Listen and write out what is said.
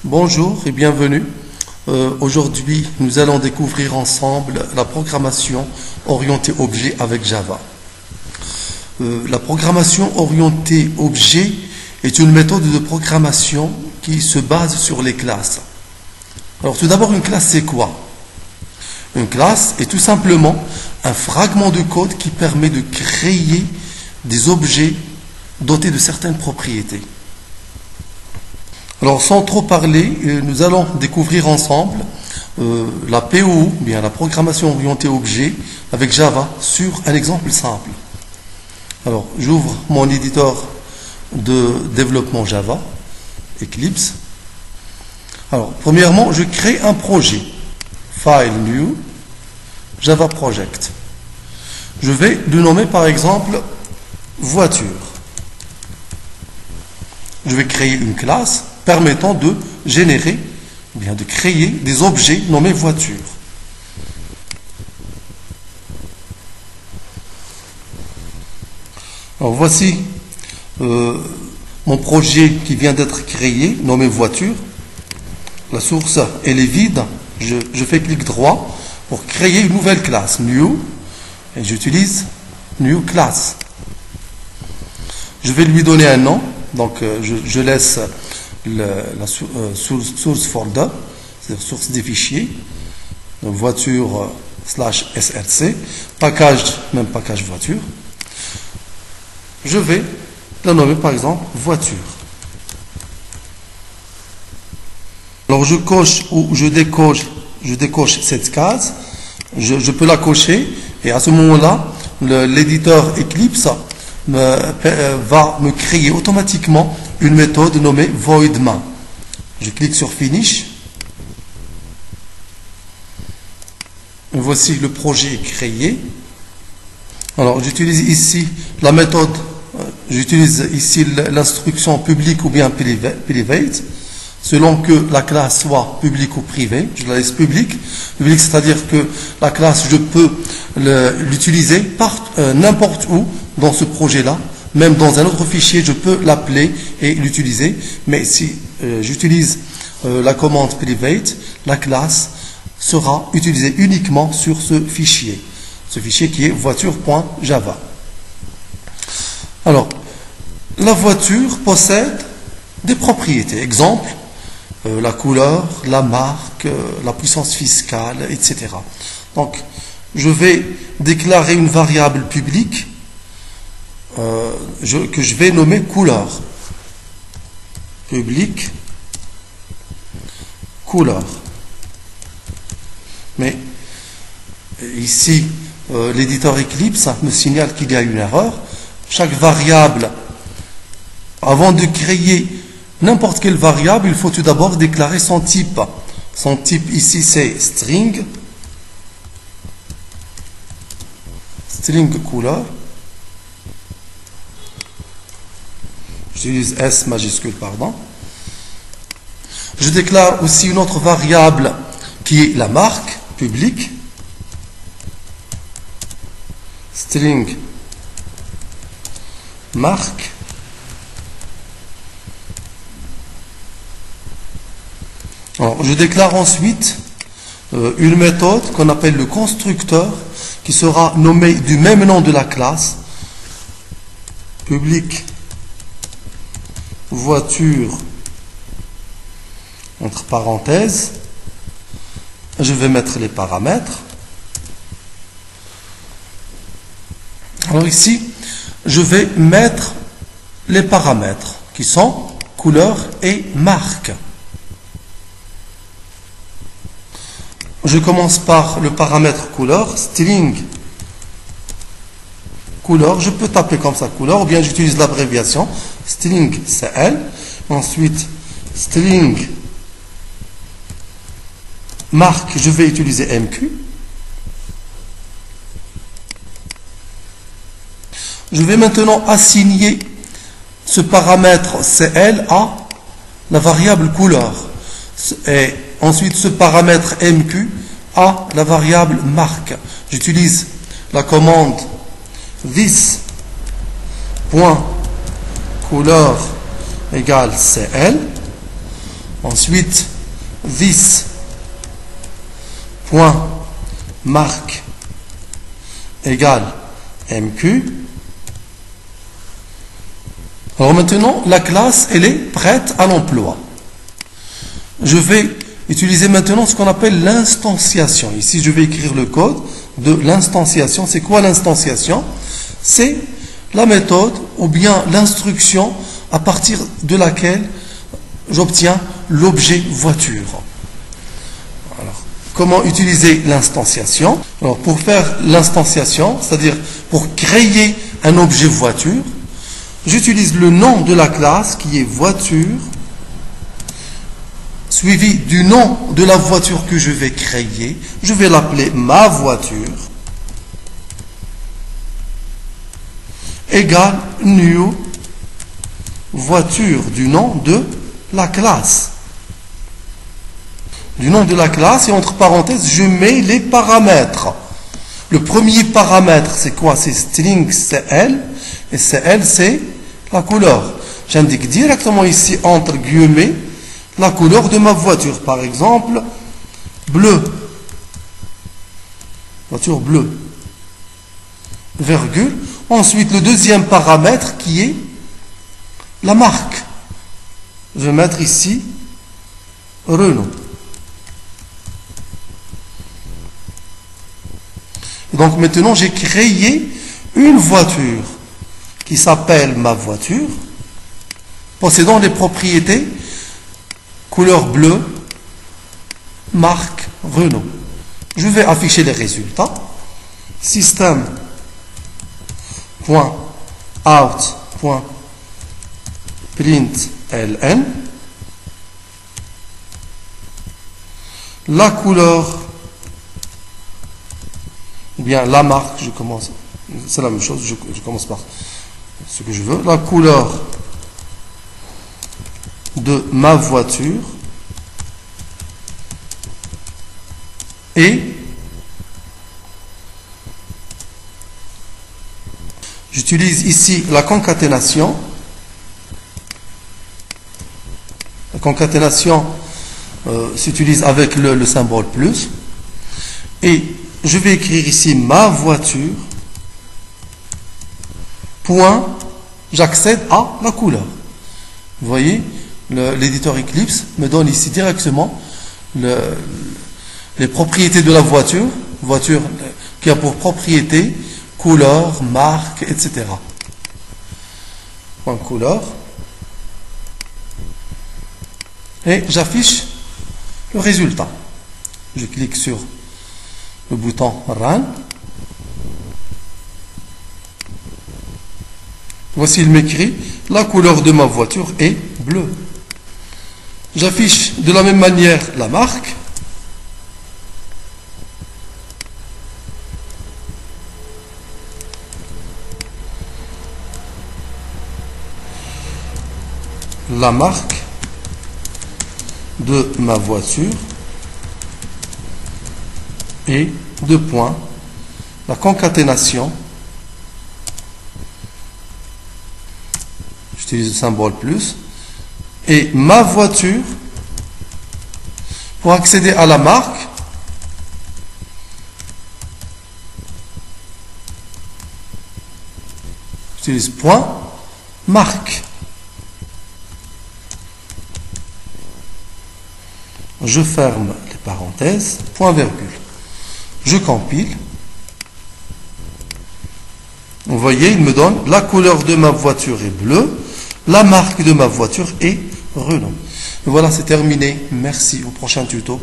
Bonjour et bienvenue. Aujourd'hui, nous allons découvrir ensemble la programmation orientée objet avec Java. La programmation orientée objet est une méthode de programmation qui se base sur les classes. Alors tout d'abord, une classe c'est quoi? Une classe est tout simplement un fragment de code qui permet de créer des objets dotés de certaines propriétés. Alors sans trop parler, nous allons découvrir ensemble la POO, bien la programmation orientée objet avec Java sur un exemple simple. Alors j'ouvre mon éditeur de développement Java, Eclipse. Alors premièrement, je crée un projet, File New, Java Project. Je vais le nommer par exemple voiture. Je vais créer une classe permettant de générer, bien de créer des objets nommés voiture. Alors voici mon projet qui vient d'être créé, nommé voiture. La source elle est vide. Je fais clic droit pour créer une nouvelle classe, new, et j'utilise new class. Je vais lui donner un nom, donc je laisse la source folder, c'est-à-dire source des fichiers, donc voiture /src, package, même package voiture. Je vais la nommer par exemple voiture. Alors je coche ou je décoche cette case, je peux la cocher et à ce moment-là, l'éditeur Eclipse va me créer automatiquement une méthode nommée voidMain. Je clique sur Finish. Et voici le projet créé. Alors j'utilise ici la méthode, j'utilise ici l'instruction public ou bien private, selon que la classe soit publique ou privée. Je la laisse publique. Publique, c'est-à-dire que la classe, je peux l'utiliser n'importe où dans ce projet-là. Même dans un autre fichier, je peux l'appeler et l'utiliser. Mais si j'utilise la commande private, la classe sera utilisée uniquement sur ce fichier. Ce fichier qui est voiture.java. Alors, la voiture possède des propriétés. Exemple, la couleur, la marque, la puissance fiscale, etc. Donc, je vais déclarer une variable publique que je vais nommer couleur. Public couleur. Mais ici, l'éditeur Eclipse me signale qu'il y a une erreur. Chaque variable, avant de créer n'importe quelle variable, il faut tout d'abord déclarer son type. Son type ici c'est string. String couleur. J'utilise S majuscule, pardon. Je déclare aussi une autre variable qui est la marque publique. String marque. Alors, je déclare ensuite une méthode qu'on appelle le constructeur qui sera nommé du même nom de la classe, public voiture entre parenthèses. Je vais mettre les paramètres. Alors ici, je vais mettre les paramètres qui sont couleur et marque. Je commence par le paramètre couleur, string couleur. Je peux taper comme ça couleur, ou bien j'utilise l'abréviation string CL. Ensuite, string marque, je vais utiliser MQ. Je vais maintenant assigner ce paramètre CL à la variable couleur. Et ensuite, ce paramètre MQ à la variable marque. J'utilise la commande this.couleur égale CL. Ensuite, this point marque égale MQ. Alors maintenant, la classe, elle est prête à l'emploi. Je vais utiliser maintenant ce qu'on appelle l'instanciation. Ici, je vais écrire le code de l'instanciation. C'est quoi l'instanciation? C'est la méthode ou bien l'instruction à partir de laquelle j'obtiens l'objet voiture. Alors, comment utiliser l'instanciation? Alors, pour faire l'instanciation, c'est-à-dire pour créer un objet voiture, j'utilise le nom de la classe qui est voiture, suivi du nom de la voiture que je vais créer. Je vais l'appeler ma voiture, égale new voiture du nom de la classe. Du nom de la classe, et entre parenthèses, je mets les paramètres. Le premier paramètre, c'est quoi? C'est string CL, et CL, c'est la couleur. J'indique directement ici, entre guillemets, la couleur de ma voiture. Par exemple, bleu. Voiture bleue. Virgule. Ensuite, le deuxième paramètre qui est la marque. Je vais mettre ici Renault. Donc maintenant, j'ai créé une voiture qui s'appelle ma voiture, possédant les propriétés couleur bleue, marque Renault. Je vais afficher les résultats. System.out.println. La couleur, ou bien la marque, je commence, c'est la même chose, je commence par ce que je veux. La couleur de ma voiture et j'utilise ici la concaténation. La concaténation s'utilise avec le symbole plus, et je vais écrire ici ma voiture point, j'accède à la couleur. Vous voyez, l'éditeur Eclipse me donne ici directement les propriétés de la voiture qui a pour propriété couleur, marque, etc. Point couleur. Et j'affiche le résultat. Je clique sur le bouton Run. Voici, il m'écrit la couleur de ma voiture est bleue. J'affiche de la même manière la marque. La marque de ma voiture et deux points, la concaténation. J'utilise le symbole plus. Et ma voiture, pour accéder à la marque, j'utilise point, marque. Je ferme les parenthèses, point virgule. Je compile. Vous voyez, il me donne la couleur de ma voiture est bleue, la marque de ma voiture est Renault. Et voilà, c'est terminé. Merci. Au prochain tuto.